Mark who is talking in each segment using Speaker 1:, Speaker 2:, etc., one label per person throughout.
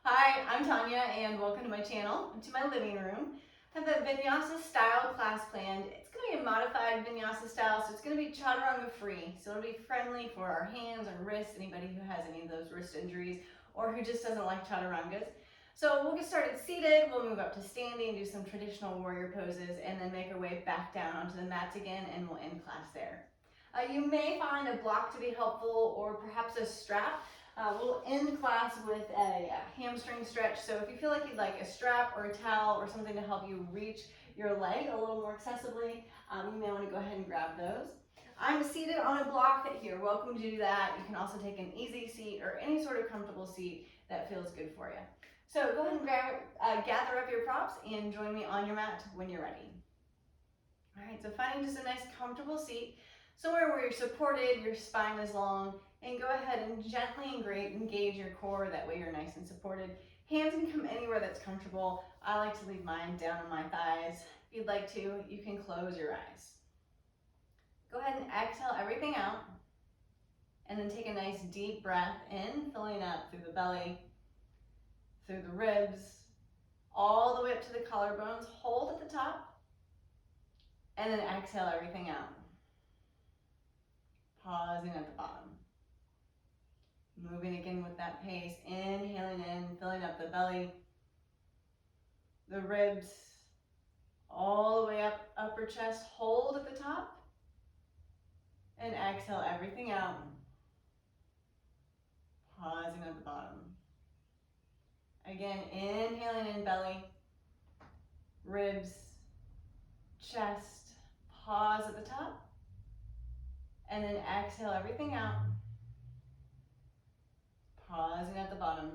Speaker 1: Hi, I'm Tanya and welcome to my channel, to my living room. I have a vinyasa style class planned. It's going to be a modified vinyasa style, so it's going to be chaturanga-free. So it'll be friendly for our hands or wrists, anybody who has any of those wrist injuries or who just doesn't like chaturangas. So we'll get started seated, we'll move up to standing, do some traditional warrior poses, and then make our way back down onto the mats again, and we'll end class there. You may find a block to be helpful or perhaps a strap. We'll end class with a hamstring stretch. So if you feel like you'd like a strap or a towel or something to help you reach your leg a little more accessibly, you may want to go ahead and grab those. I'm seated on a block here. Welcome to do that. You can also take an easy seat or any sort of comfortable seat that feels good for you. So go ahead and gather up your props and join me on your mat when you're ready. All right, so finding just a nice comfortable seat, somewhere where you're supported, your spine is long, and go ahead and gently engage your core. That way you're nice and supported. Hands can come anywhere that's comfortable. I like to leave mine down on my thighs. If you'd like to, you can close your eyes. Go ahead and exhale everything out, and then take a nice deep breath in, filling up through the belly, through the ribs, all the way up to the collarbones. Hold at the top, and then exhale everything out. Pausing at the bottom. Moving again with that pace, inhaling in, filling up the belly, the ribs, all the way up, upper chest, hold at the top, and exhale everything out, pausing at the bottom. Again, inhaling in belly, ribs, chest, pause at the top, and then exhale everything out, pausing at the bottom.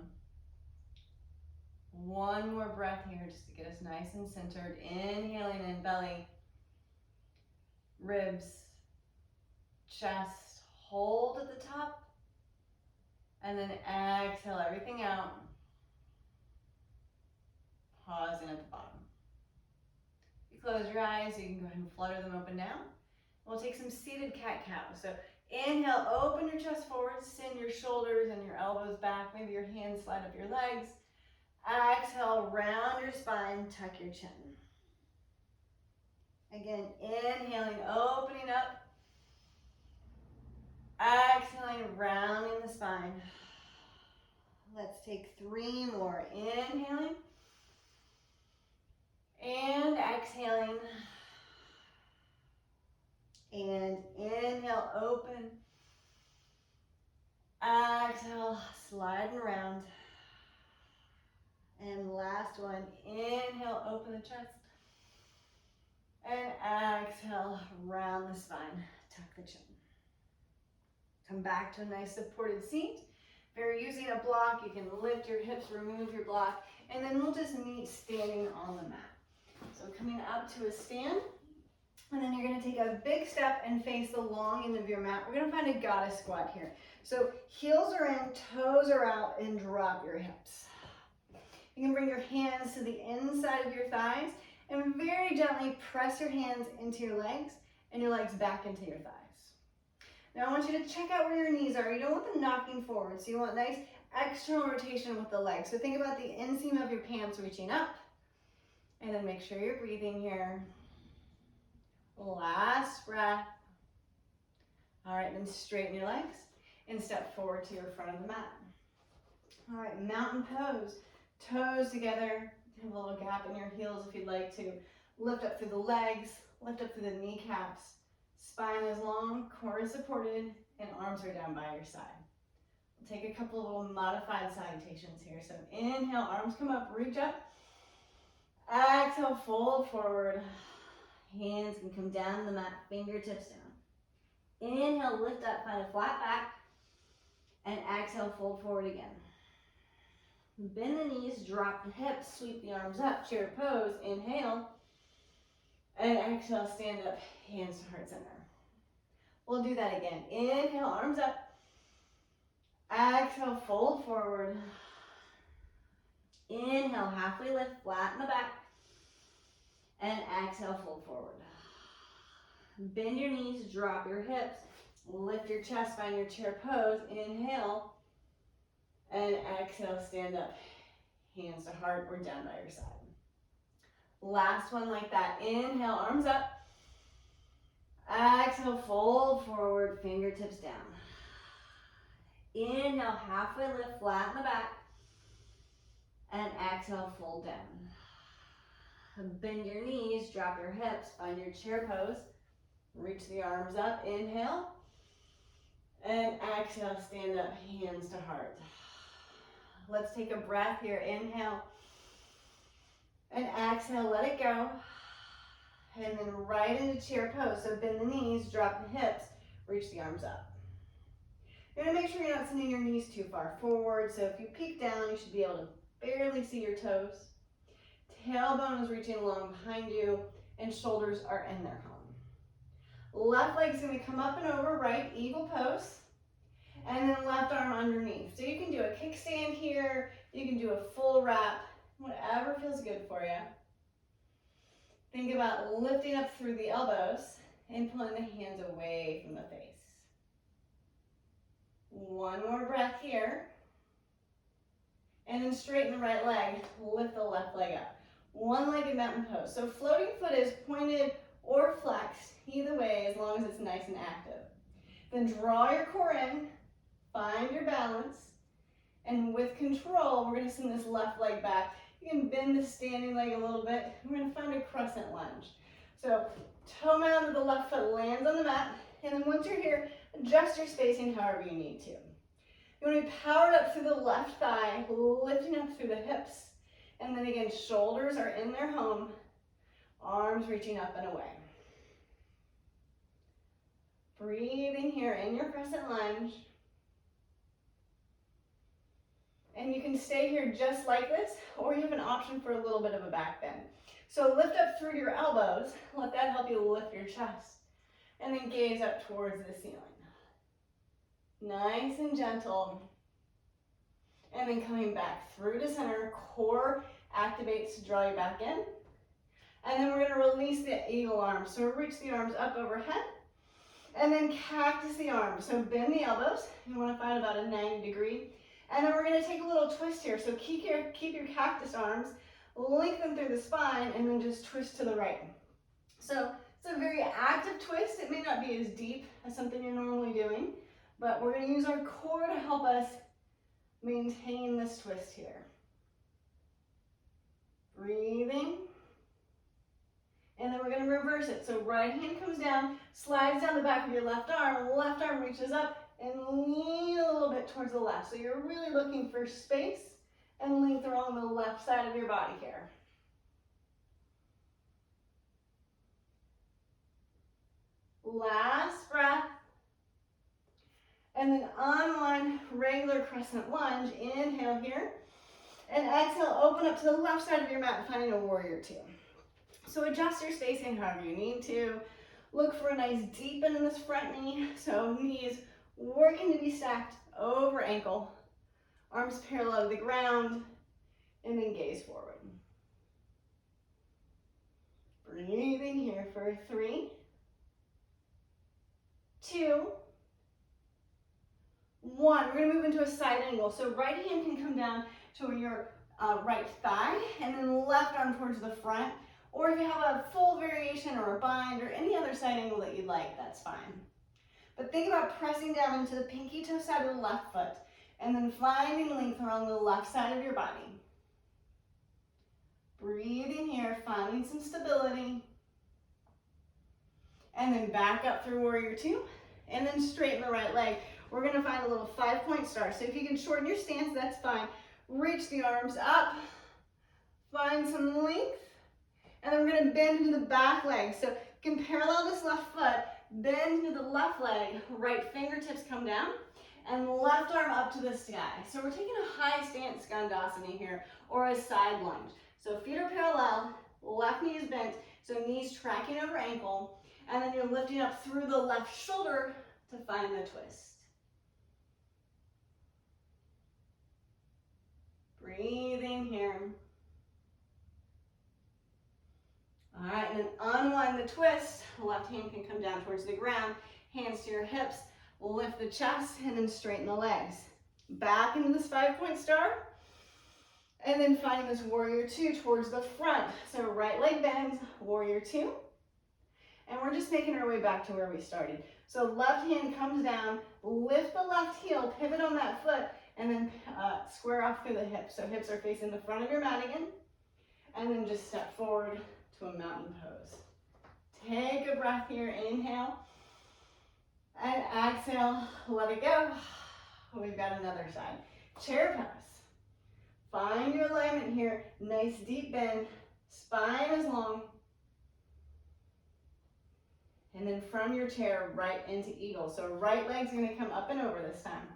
Speaker 1: One more breath here just to get us nice and centered. Inhaling in belly, ribs, chest, hold at the top, and then exhale everything out, pausing at the bottom. You close your eyes, you can go ahead and flutter them open now. We'll take some seated cat-cow. So inhale, open your chest forward, send your shoulders and your elbows back, maybe your hands slide up your legs. Exhale, round your spine, tuck your chin. Again, inhaling, opening up. Exhaling, rounding the spine. Let's take 3 more. Inhaling and exhaling. And inhale, open. Exhale, sliding around. And last one, inhale, open the chest. And exhale, round the spine, tuck the chin. Come back to a nice supported seat. If you're using a block, you can lift your hips, remove your block, and then we'll just meet standing on the mat. So coming up to a stand, and then you're gonna take a big step and face the long end of your mat. We're gonna find a goddess squat here. So heels are in, toes are out, and drop your hips. You can bring your hands to the inside of your thighs and very gently press your hands into your legs and your legs back into your thighs. Now I want you to check out where your knees are. You don't want them knocking forward, so you want nice external rotation with the legs. So think about the inseam of your pants reaching up, and then make sure you're breathing here. Last breath. All right, then straighten your legs and step forward to your front of the mat. All right, mountain pose. Toes together, have a little gap in your heels if you'd like to. Lift up through the legs, lift up through the kneecaps. Spine is long, core is supported, and arms are down by your side. We'll take a couple of little modified salutations here. So inhale, arms come up, reach up. Exhale, fold forward. Hands can come down the mat, fingertips down. Inhale, lift up, find a flat back. And exhale, fold forward again. Bend the knees, drop the hips, sweep the arms up, chair pose, inhale. And exhale, stand up, hands to heart center. We'll do that again. Inhale, arms up. Exhale, fold forward. Inhale, halfway lift, flatten the back. And exhale, fold forward. Bend your knees, drop your hips, lift your chest, find your chair pose, inhale. And exhale, stand up, hands to heart or down by your side. Last one like that. Inhale, arms up. Exhale, fold forward, fingertips down. Inhale, halfway lift, flat in the back. And exhale, fold down. Bend your knees, drop your hips, find your chair pose. Reach the arms up, inhale. And exhale, stand up, hands to heart. Let's take a breath here, inhale. And exhale, let it go. And then right into chair pose. So bend the knees, drop the hips, reach the arms up. You're gonna make sure you're not sending your knees too far forward. So if you peek down, you should be able to barely see your toes. Tailbone is reaching along behind you and shoulders are in their home. Left leg's gonna come up and over, right, eagle pose. And then left arm underneath. So you can do a kickstand here, you can do a full wrap, whatever feels good for you. Think about lifting up through the elbows and pulling the hands away from the face. One more breath here. And then straighten the right leg, lift the left leg up. One-legged mountain pose. So floating foot is pointed or flexed, either way, as long as it's nice and active. Then draw your core in, find your balance, and with control, we're gonna send this left leg back. You can bend the standing leg a little bit. We're gonna find a crescent lunge. So toe mound of the left foot lands on the mat, and then once you're here, adjust your spacing however you need to. You wanna be powered up through the left thigh, lifting up through the hips, and then again, shoulders are in their home, arms reaching up and away. Breathing here in your crescent lunge. And you can stay here just like this, or you have an option for a little bit of a back bend. So lift up through your elbows, let that help you lift your chest, and then gaze up towards the ceiling. Nice and gentle. And then coming back through to center, core activates to draw you back in. And then we're gonna release the eagle arms. So reach the arms up overhead, and then cactus the arms. So bend the elbows, you wanna find about a 90-degree. And then we're gonna take a little twist here. So keep your cactus arms, lengthen through the spine, and then just twist to the right. So it's a very active twist. It may not be as deep as something you're normally doing, but we're gonna use our core to help us maintain this twist here. Breathing. And then we're gonna reverse it. So right hand comes down, slides down the back of your left arm reaches up, and lean a little bit towards the left. So you're really looking for space and length along the left side of your body here. Last breath. And then unwind, regular crescent lunge. Inhale here. And exhale, open up to the left side of your mat, finding a warrior two. So adjust your spacing however you need to. Look for a nice deep bend in this front knee. So knees working to be stacked over ankle, arms parallel to the ground, and then gaze forward. Breathing here for 3, 2, 1. We're gonna move into a side angle. So right hand can come down to your right thigh, and then left arm towards the front. Or if you have a full variation or a bind or any other side angle that you'd like, that's fine. But think about pressing down into the pinky toe side of the left foot and then finding length along the left side of your body. Breathing here, finding some stability. And then back up through warrior two and then straighten the right leg. We're gonna find a little 5-point star. So if you can shorten your stance, that's fine. Reach the arms up, find some length, and then we're gonna bend into the back leg. So you can parallel this left foot, bend into the left leg, right fingertips come down, and left arm up to the sky. So we're taking a high stance skandasana here, or a side lunge. So feet are parallel, left knee is bent, so knees tracking over ankle, and then you're lifting up through the left shoulder to find the twist. Breathing here. All right, and then unwind the twist. Left hand can come down towards the ground, hands to your hips, lift the chest, and then straighten the legs. Back into this 5-point star. And then finding this warrior two towards the front. So right leg bends, warrior two. And we're just making our way back to where we started. So left hand comes down, lift the left heel, pivot on that foot, and then square off through the hips. So hips are facing the front of your mat again. And then just step forward to a mountain pose. Take a breath here, inhale. And exhale, let it go. We've got another side. Chair pose. Find your alignment here. Nice deep bend. Spine is long. And then from your chair, right into eagle. So right leg's gonna come up and over this time.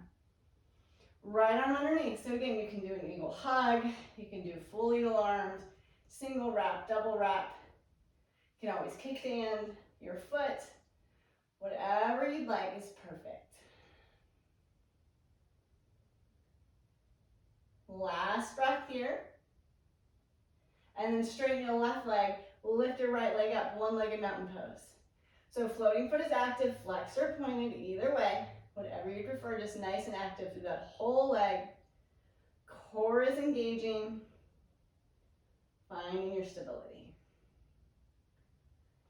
Speaker 1: Right arm underneath. So again, you can do an eagle hug. You can do full eagle arms, single wrap, double wrap. You can always kickstand your foot. Whatever you'd like is perfect. Last breath here. And then straighten your left leg, lift your right leg up, one-legged mountain pose. So floating foot is active, flexor pointed, either way, whatever you prefer, just nice and active through that whole leg. Core is engaging, finding your stability.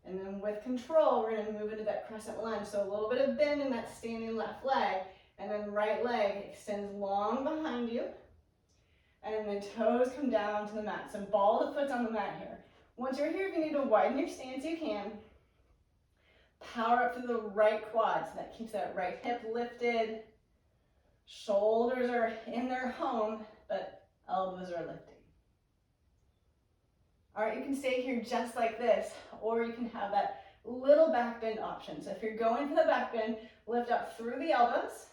Speaker 1: And then with control, we're gonna move into that crescent lunge. So a little bit of bend in that standing left leg, and then right leg extends long behind you. And then toes come down to the mat. So ball the foot's on the mat here. Once you're here, if you need to widen your stance, you can. Power up through the right quad. So that keeps that right hip lifted. Shoulders are in their home, but elbows are lifting. All right, you can stay here just like this, or you can have that little back bend option. So if you're going for the back bend, lift up through the elbows.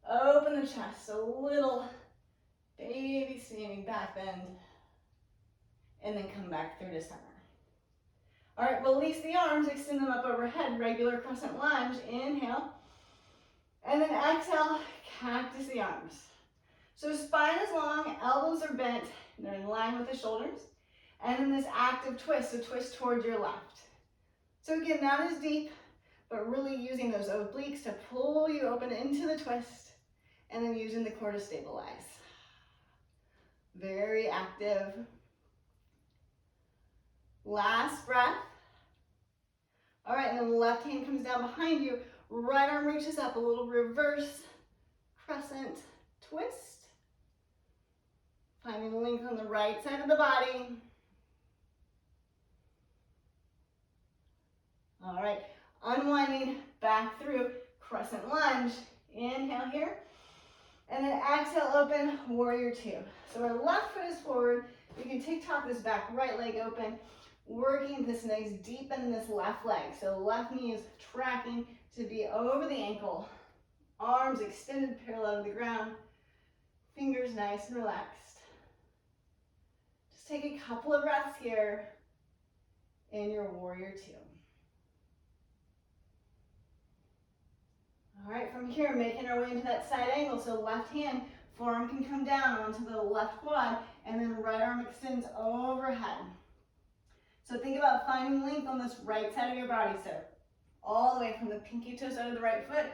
Speaker 1: Open the chest, a little baby standing back bend, and then come back through to center. All right, release the arms, extend them up overhead, regular crescent lunge, inhale, and then exhale, cactus the arms. So spine is long, elbows are bent, they're in line with the shoulders, and then this active twist, so twist towards your left. So again, not as deep, but really using those obliques to pull you open into the twist, and then using the core to stabilize. Very active. Last breath. All right, and then the left hand comes down behind you. Right arm reaches up, a little reverse crescent twist. Finding the length on the right side of the body. All right, unwinding back through crescent lunge. Inhale here. And then exhale, open, warrior two. So our left foot is forward. You can take this back right leg open, working this nice deep bend in this left leg. So left knee is tracking to be over the ankle. Arms extended parallel to the ground. Fingers nice and relaxed. Just take a couple of breaths here in your warrior two. All right, from here, making our way into that side angle. So left hand, forearm can come down onto the left quad, and then right arm extends overhead. So think about finding length on this right side of your body. So all the way from the pinky toe side of the right foot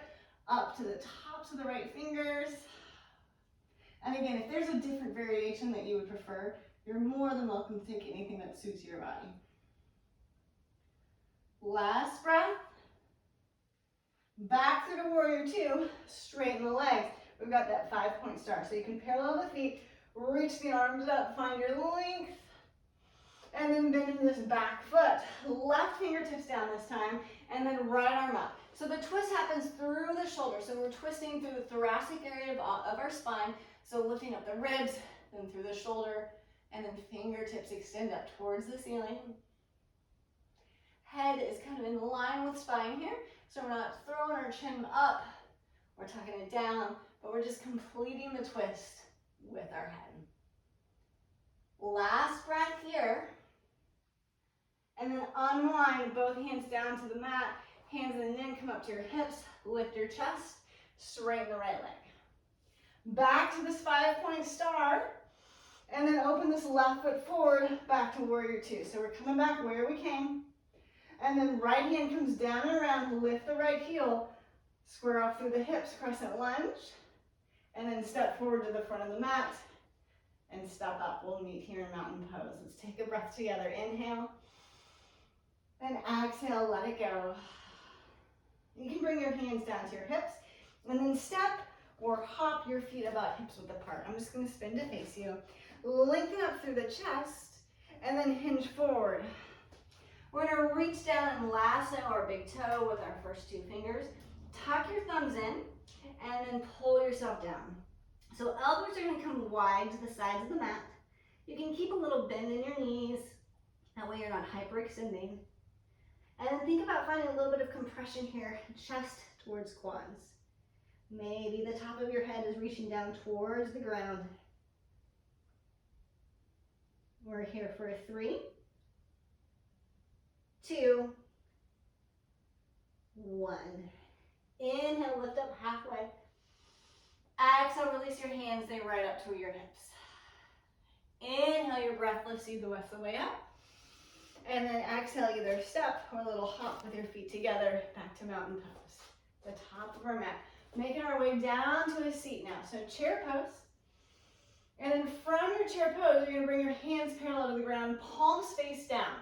Speaker 1: up to the tops of the right fingers. And again, if there's a different variation that you would prefer, you're more than welcome to take anything that suits your body. Last breath. Back through to warrior two, straighten the legs. We've got that 5-point star. So you can parallel the feet, reach the arms up, find your length, and then bend into this back foot. Left fingertips down this time, and then right arm up. So the twist happens through the shoulder. So we're twisting through the thoracic area of our spine. So lifting up the ribs, then through the shoulder, and then fingertips extend up towards the ceiling. Head is kind of in line with spine here. So we're not throwing our chin up, we're tucking it down, but we're just completing the twist with our head. Last breath here. And then unwind, both hands down to the mat, hands and then come up to your hips, lift your chest, straighten the right leg. Back to this 5-point star, and then open this left foot forward, back to warrior two. So we're coming back where we came. And then right hand comes down and around, lift the right heel, square off through the hips, crescent lunge, and then step forward to the front of the mat, and step up. We'll meet here in mountain pose. Let's take a breath together. Inhale and exhale, let it go. You can bring your hands down to your hips and then step or hop your feet about hips width apart. I'm just going to spin to face you. Lengthen up through the chest and then hinge forward. We're going to reach down and lasso our big toe with our first two fingers. Tuck your thumbs in and then pull yourself down. So elbows are going to come wide to the sides of the mat. You can keep a little bend in your knees. That way you're not hyperextending. And then think about finding a little bit of compression here, chest towards quads. Maybe the top of your head is reaching down towards the ground. We're here for a 3, 2, 1. Inhale, lift up halfway. Exhale, release your hands, they right up to your hips. Inhale, your breath lifts you the rest of the way up. And then exhale, either step or a little hop with your feet together back to mountain pose. The top of our mat. Making our way down to a seat now. So chair pose. And then from your chair pose, you're going to bring your hands parallel to the ground, palms face down.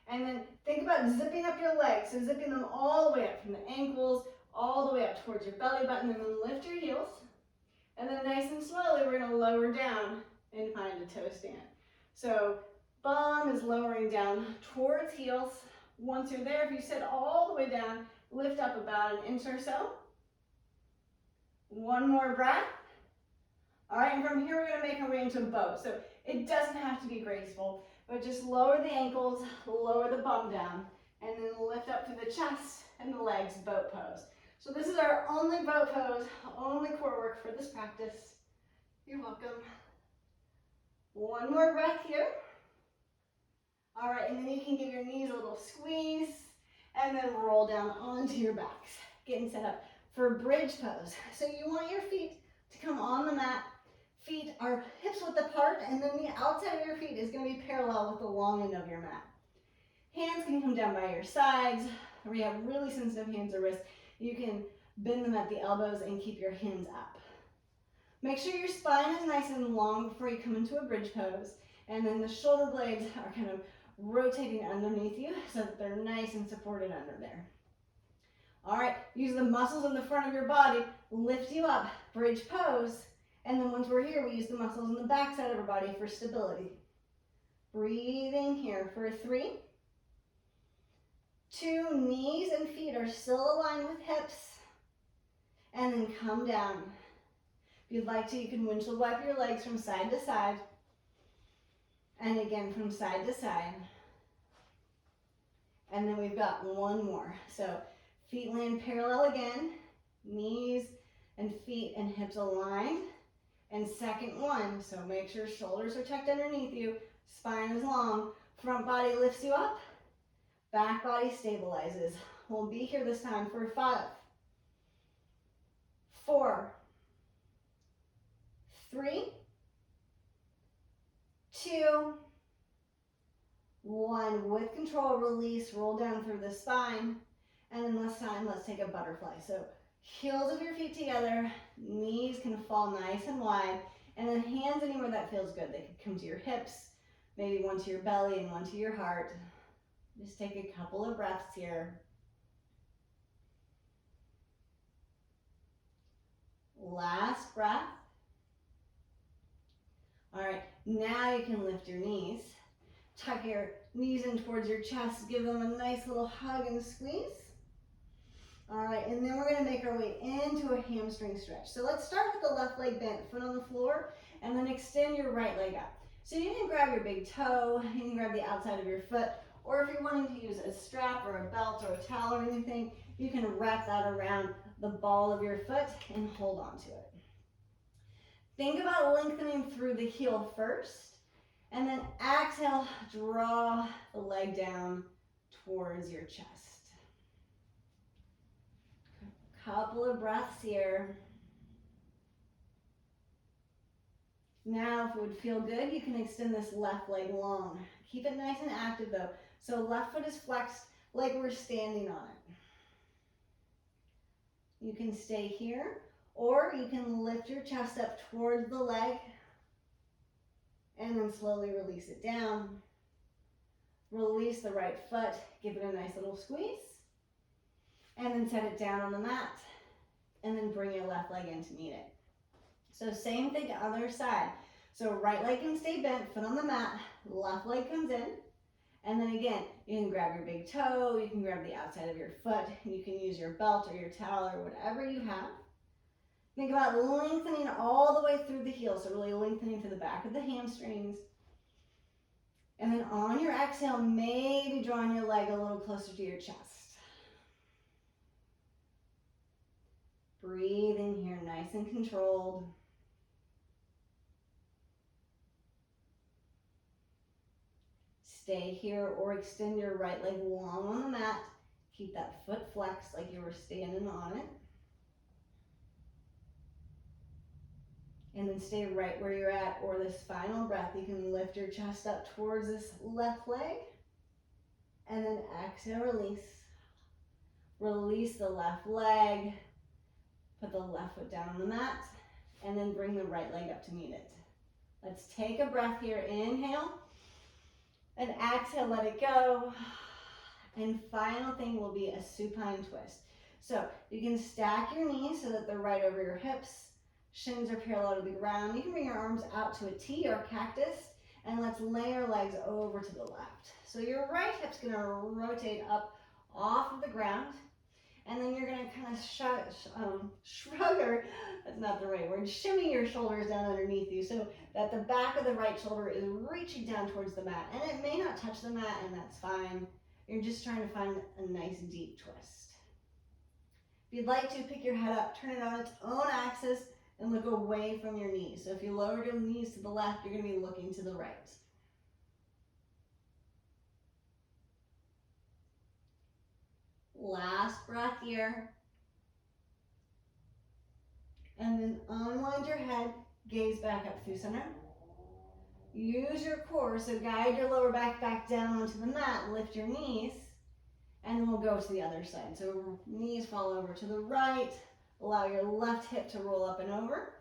Speaker 1: And then think about zipping up your legs. So zipping them all the way up from the ankles, all the way up towards your belly button, and then lift your heels. And then nice and slowly, we're going to lower down and find a toe stand. So bum is lowering down towards heels. Once you're there, if you sit all the way down, lift up about an inch or so. One more breath. All right, and from here we're going to make our way into a boat. So it doesn't have to be graceful, but just lower the ankles, lower the bum down, and then lift up through the chest and the legs, boat pose. So this is our only boat pose, only core work for this practice. You're welcome. One more breath here. All right, and then you can give your knees a little squeeze and then roll down onto your backs. Getting set up for bridge pose. So you want your feet to come on the mat. Feet are hips width apart, and then the outside of your feet is going to be parallel with the long end of your mat. Hands can come down by your sides, or you have really sensitive hands or wrists. You can bend them at the elbows and keep your hands up. Make sure your spine is nice and long before you come into a bridge pose, and then the shoulder blades are kind of rotating underneath you so that they're nice and supported under there. All right, use the muscles in the front of your body, lift you up, bridge pose, and then once we're here, we use the muscles in the back side of our body for stability. Breathing here for 3, 2, knees and feet are still aligned with hips, and then come down. If you'd like to, you can windshield wipe your legs from side to side, and again from side to side. And then we've got one more. So feet land parallel again, knees and feet and hips aligned. And second one, so make sure shoulders are tucked underneath you, spine is long, front body lifts you up, back body stabilizes. We'll be here this time for 5, 4, 3, 2, 1. With control, release, roll down through the spine. And then this time, let's take a butterfly. So heels of your feet together, knees can fall nice and wide, and then hands anywhere that feels good. They can come to your hips, maybe one to your belly and one to your heart. Just take a couple of breaths here. Last breath. All right, now you can lift your knees. Tuck your knees in towards your chest. Give them a nice little hug and squeeze. All right, and then we're going to make our way into a hamstring stretch. So let's start with the left leg bent, foot on the floor, and then extend your right leg up. So you can grab your big toe, you can grab the outside of your foot, or if you're wanting to use a strap or a belt or a towel or anything, you can wrap that around the ball of your foot and hold on to it. Think about lengthening through the heel first, and then exhale, draw the leg down towards your chest. Couple of breaths here. Now, if it would feel good, you can extend this left leg long. Keep it nice and active though. So left foot is flexed like we're standing on it. You can stay here, or you can lift your chest up towards the leg. and then slowly release it down. Release the right foot, give it a nice little squeeze, and then set it down on the mat, and then bring your left leg in to meet it. So same thing, other side. So right leg can stay bent, foot on the mat, left leg comes in, and then again, you can grab your big toe, you can grab the outside of your foot, you can use your belt or your towel or whatever you have. Think about lengthening all the way through the heel, so really lengthening to the back of the hamstrings. And then on your exhale, maybe drawing your leg a little closer to your chest. Breathing here, nice and controlled. Stay here or extend your right leg long on the mat. Keep that foot flexed like you were standing on it. And then stay right where you're at, or this final breath, you can lift your chest up towards this left leg. And then exhale, release. Release the left leg. Put the left foot down on the mat. And then bring the right leg up to meet it. Let's take a breath here. Inhale. And exhale, let it go. And final thing will be a supine twist. So you can stack your knees so that they're right over your hips. Shins are parallel to the ground. You can bring your arms out to a T or cactus, and let's lay our legs over to the left. So your right hip's gonna rotate up off of the ground, and then you're gonna kind of shrug, or that's not the right word, shimmy your shoulders down underneath you so that the back of the right shoulder is reaching down towards the mat. And it may not touch the mat, and that's fine. You're just trying to find a nice deep twist. If you'd like to, pick your head up, turn it on its own axis, and look away from your knees. So if you lower your knees to the left, you're going to be looking to the right. Last breath here. And then unwind your head, gaze back up through center. Use your core, so guide your lower back down onto the mat, lift your knees, and then we'll go to the other side. So knees fall over to the right, allow your left hip to roll up and over.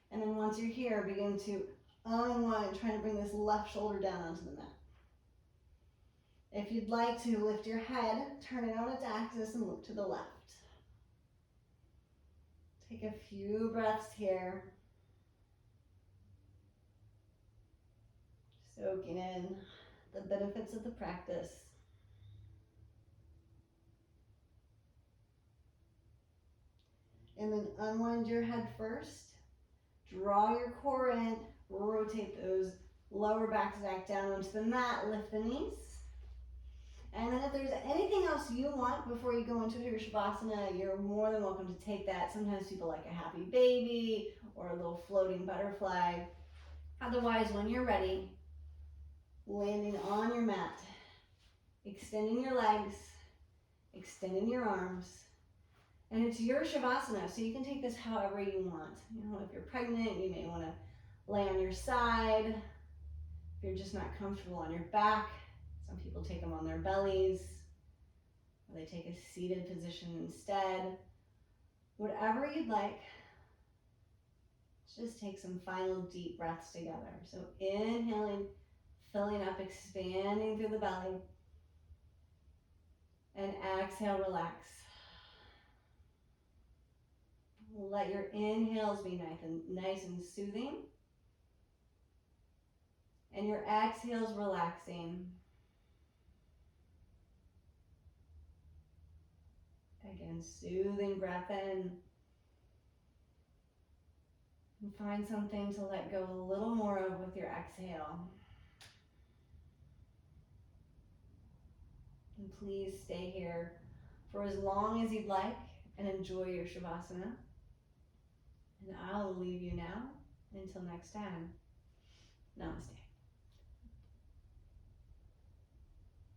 Speaker 1: And then once you're here, begin to unwind, trying to bring this left shoulder down onto the mat. If you'd like to, lift your head, turn it on its axis, and look to the left. Take a few breaths here. Soaking in the benefits of the practice. And then unwind your head first. Draw your core in, rotate those lower back down onto the mat, lift the knees. And then if there's anything else you want before you go into your Shavasana, you're more than welcome to take that. Sometimes people like a happy baby or a little floating butterfly. Otherwise, when you're ready, landing on your mat, extending your legs, extending your arms. And it's your Shavasana, so you can take this however you want. You know, if you're pregnant, you may want to lay on your side. If you're just not comfortable on your back, some people take them on their bellies, or they take a seated position instead. Whatever you'd like, just take some final deep breaths together. So inhaling, filling up, expanding through the belly, and exhale, relax. Let your inhales be nice and soothing, and your exhales relaxing. Again, soothing breath in. And find something to let go a little more of with your exhale. And please stay here for as long as you'd like and enjoy your Shavasana. And I'll leave you now until next time. Namaste.